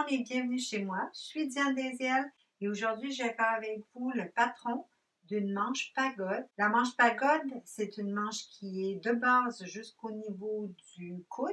et bienvenue chez moi. Je suis Diane Desiel et aujourd'hui je vais faire avec vous le patron d'une manche pagode. La manche pagode, c'est une manche qui est de base jusqu'au niveau du coude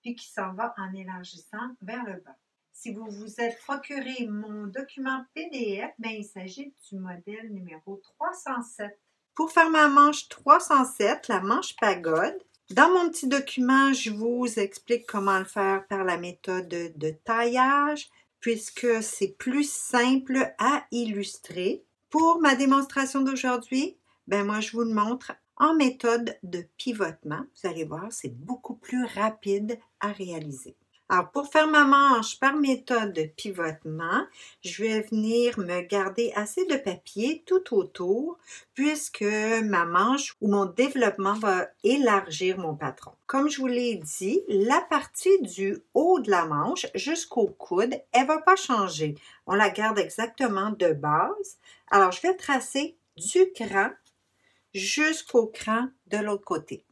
puis qui s'en va en élargissant vers le bas. Si vous vous êtes procuré mon document PDF, il s'agit du modèle numéro 307. Pour faire ma manche 307, la manche pagode, dans mon petit document, je vous explique comment le faire par la méthode de taillage, puisque c'est plus simple à illustrer. Pour ma démonstration d'aujourd'hui, moi je vous le montre en méthode de pivotement. Vous allez voir, c'est beaucoup plus rapide à réaliser. Alors, pour faire ma manche par méthode de pivotement, je vais venir me garder assez de papier tout autour puisque ma manche ou mon développement va élargir mon patron. Comme je vous l'ai dit, la partie du haut de la manche jusqu'au coude, elle ne va pas changer. On la garde exactement de base. Alors, je vais tracer du cran jusqu'au cran de l'autre côté.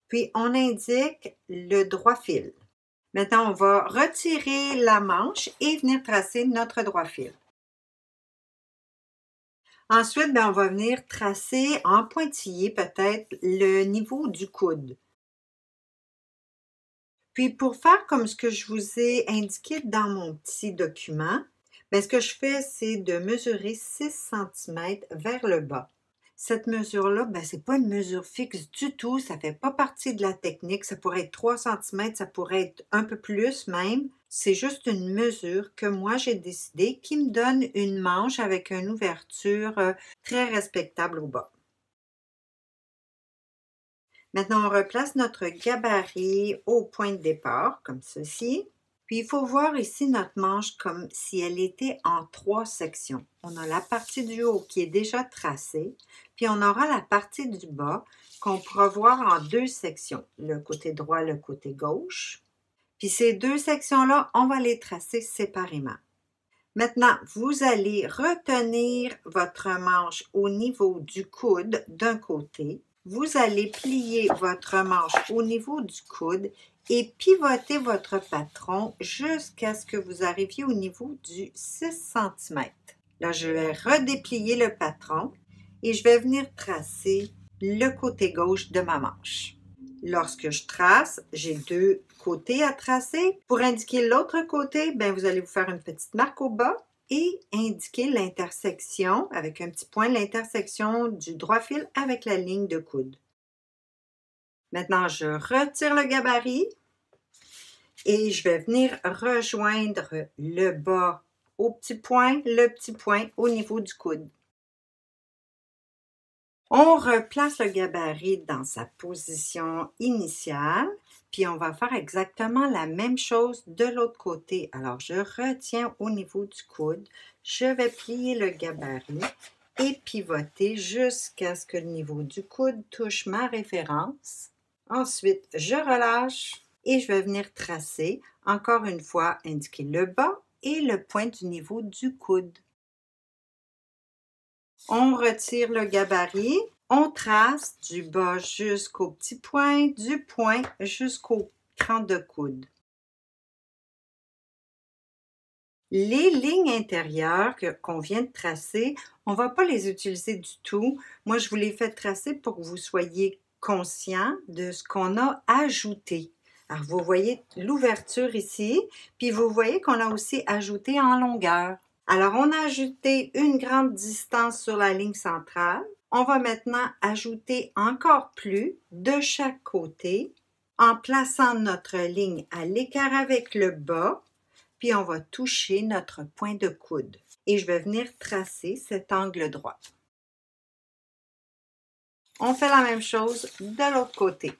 Puis, on indique le droit fil. Maintenant, on va retirer la manche et venir tracer notre droit fil. Ensuite, on va venir tracer en pointillé peut-être le niveau du coude. Puis, pour faire comme ce que je vous ai indiqué dans mon petit document, ce que je fais, c'est de mesurer 6 cm vers le bas. Cette mesure-là, ce n'est pas une mesure fixe du tout, ça ne fait pas partie de la technique. Ça pourrait être 3 cm, ça pourrait être un peu plus même. C'est juste une mesure que moi j'ai décidé qui me donne une manche avec une ouverture très respectable au bas. Maintenant, on replace notre gabarit au point de départ, comme ceci. Puis, il faut voir ici notre manche comme si elle était en 3 sections. On a la partie du haut qui est déjà tracée, puis on aura la partie du bas qu'on pourra voir en 2 sections, le côté droit, le côté gauche. Puis ces 2 sections-là, on va les tracer séparément. Maintenant, vous allez retenir votre manche au niveau du coude d'un côté. Vous allez plier votre manche au niveau du coude et pivoter votre patron jusqu'à ce que vous arriviez au niveau du 6 cm. Là, je vais redéplier le patron et je vais venir tracer le côté gauche de ma manche. Lorsque je trace, j'ai 2 côtés à tracer. Pour indiquer l'autre côté, vous allez vous faire une petite marque au bas et indiquer l'intersection, avec un petit point, l'intersection du droit fil avec la ligne de coude. Maintenant, je retire le gabarit et je vais venir rejoindre le bas au petit point, le petit point au niveau du coude. On replace le gabarit dans sa position initiale, puis on va faire exactement la même chose de l'autre côté. Alors, je retiens au niveau du coude, je vais plier le gabarit et pivoter jusqu'à ce que le niveau du coude touche ma référence. Ensuite, je relâche et je vais venir tracer, encore une fois, indiquer le bas et le point du niveau du coude. On retire le gabarit, on trace du bas jusqu'au petit point, du point jusqu'au cran de coude. Les lignes intérieures qu'on vient de tracer, on ne va pas les utiliser du tout. Moi, je vous les fais tracer pour que vous soyez conscient de ce qu'on a ajouté. Alors, vous voyez l'ouverture ici, puis vous voyez qu'on a aussi ajouté en longueur. Alors, on a ajouté une grande distance sur la ligne centrale. On va maintenant ajouter encore plus de chaque côté en plaçant notre ligne à l'écart avec le bas, puis on va toucher notre point de coude. Et je vais venir tracer cet angle droit. On fait la même chose de l'autre côté.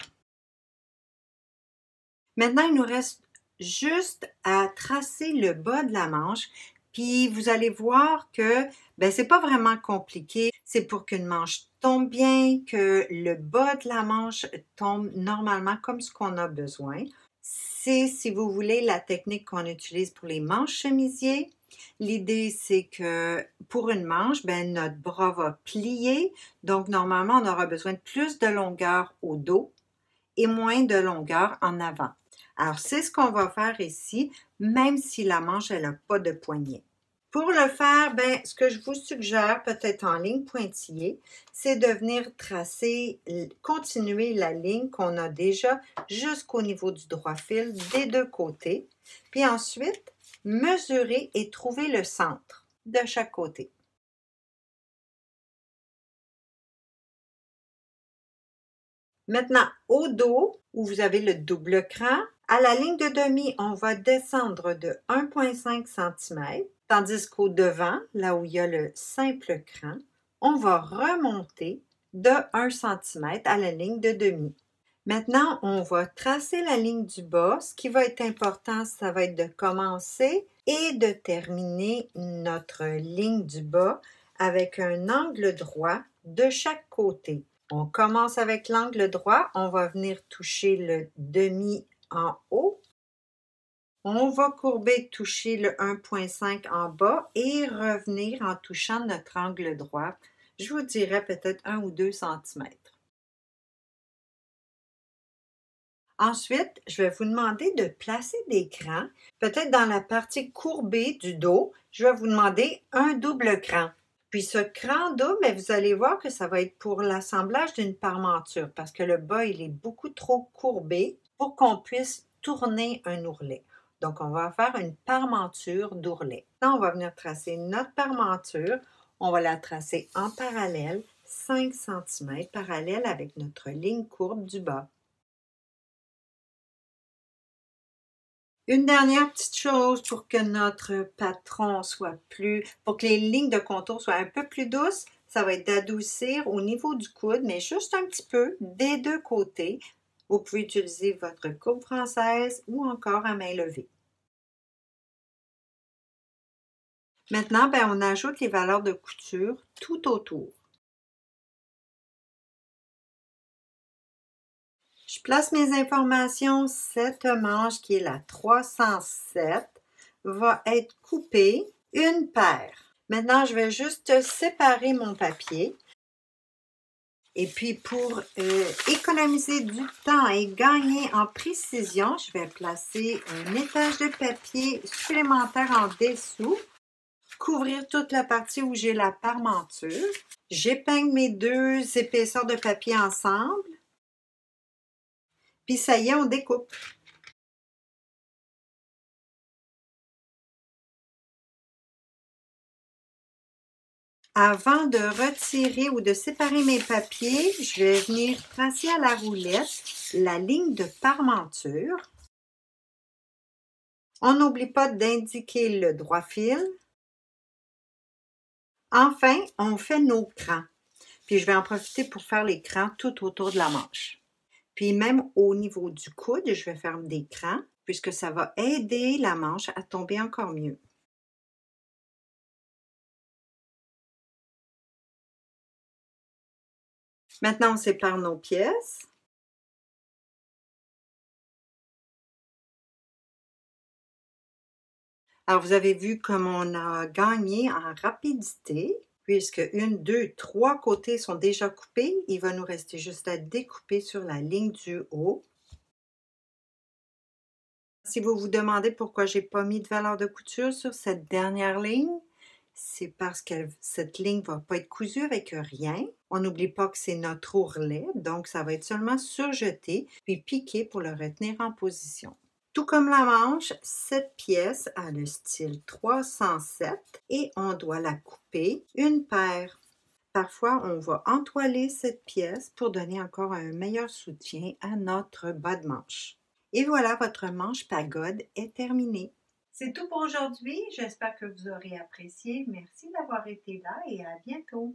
Maintenant, il nous reste juste à tracer le bas de la manche. Puis vous allez voir que c'est pas vraiment compliqué. C'est pour qu'une manche tombe bien, que le bas de la manche tombe normalement comme ce qu'on a besoin. C'est, si vous voulez, la technique qu'on utilise pour les manches chemisiers. L'idée, c'est que pour une manche, notre bras va plier. Donc, normalement, on aura besoin de plus de longueur au dos et moins de longueur en avant. Alors, c'est ce qu'on va faire ici, même si la manche, elle n'a pas de poignet. Pour le faire, ben, ce que je vous suggère, peut-être en ligne pointillée, c'est de venir tracer, continuer la ligne qu'on a déjà jusqu'au niveau du droit fil des deux côtés. Puis ensuite, mesurer et trouver le centre de chaque côté. Maintenant, au dos, où vous avez le double cran, à la ligne de demi, on va descendre de 1,5 cm, tandis qu'au devant, là où il y a le simple cran, on va remonter de 1 cm à la ligne de demi. Maintenant, on va tracer la ligne du bas. Ce qui va être important, ça va être de commencer et de terminer notre ligne du bas avec un angle droit de chaque côté. On commence avec l'angle droit, on va venir toucher le demi en haut. On va courber, toucher le 1,5 en bas et revenir en touchant notre angle droit. Je vous dirais peut-être 1 ou 2 cm. Ensuite, je vais vous demander de placer des crans. Peut-être dans la partie courbée du dos, je vais vous demander un double cran. Puis ce cran double, mais vous allez voir que ça va être pour l'assemblage d'une parmenture parce que le bas, il est beaucoup trop courbé pour qu'on puisse tourner un ourlet. Donc, on va faire une parmenture d'ourlet. Là, on va venir tracer notre parmenture. On va la tracer en parallèle, 5 cm parallèle avec notre ligne courbe du bas. Une dernière petite chose pour que notre patron soit pour que les lignes de contour soient un peu plus douces, ça va être d'adoucir au niveau du coude, mais juste un petit peu des deux côtés. Vous pouvez utiliser votre courbe française ou encore à main levée. Maintenant, ben, on ajoute les valeurs de couture tout autour. Je place mes informations. Cette manche qui est la 307 va être coupée une paire. Maintenant, je vais juste séparer mon papier. Et puis, pour économiser du temps et gagner en précision, je vais placer un étage de papier supplémentaire en dessous, couvrir toute la partie où j'ai la parmenture. J'épingle mes deux épaisseurs de papier ensemble. Puis ça y est, on découpe. Avant de retirer ou de séparer mes papiers, je vais venir tracer à la roulette la ligne de parmenture. On n'oublie pas d'indiquer le droit fil. Enfin, on fait nos crans. Puis je vais en profiter pour faire les crans tout autour de la manche. Puis même au niveau du coude, je vais faire des crans puisque ça va aider la manche à tomber encore mieux. Maintenant, on sépare nos pièces. Alors, vous avez vu comme on a gagné en rapidité, puisque 1, 2, 3 côtés sont déjà coupés. Il va nous rester juste à découper sur la ligne du haut. Si vous vous demandez pourquoi je n'ai pas mis de valeur de couture sur cette dernière ligne, c'est parce que cette ligne ne va pas être cousue avec rien. On n'oublie pas que c'est notre ourlet, donc ça va être seulement surjeté puis piqué pour le retenir en position. Tout comme la manche, cette pièce a le style 307 et on doit la couper une paire. Parfois, on va entoiler cette pièce pour donner encore un meilleur soutien à notre bas de manche. Et voilà, votre manche pagode est terminée. C'est tout pour aujourd'hui. J'espère que vous aurez apprécié. Merci d'avoir été là et à bientôt.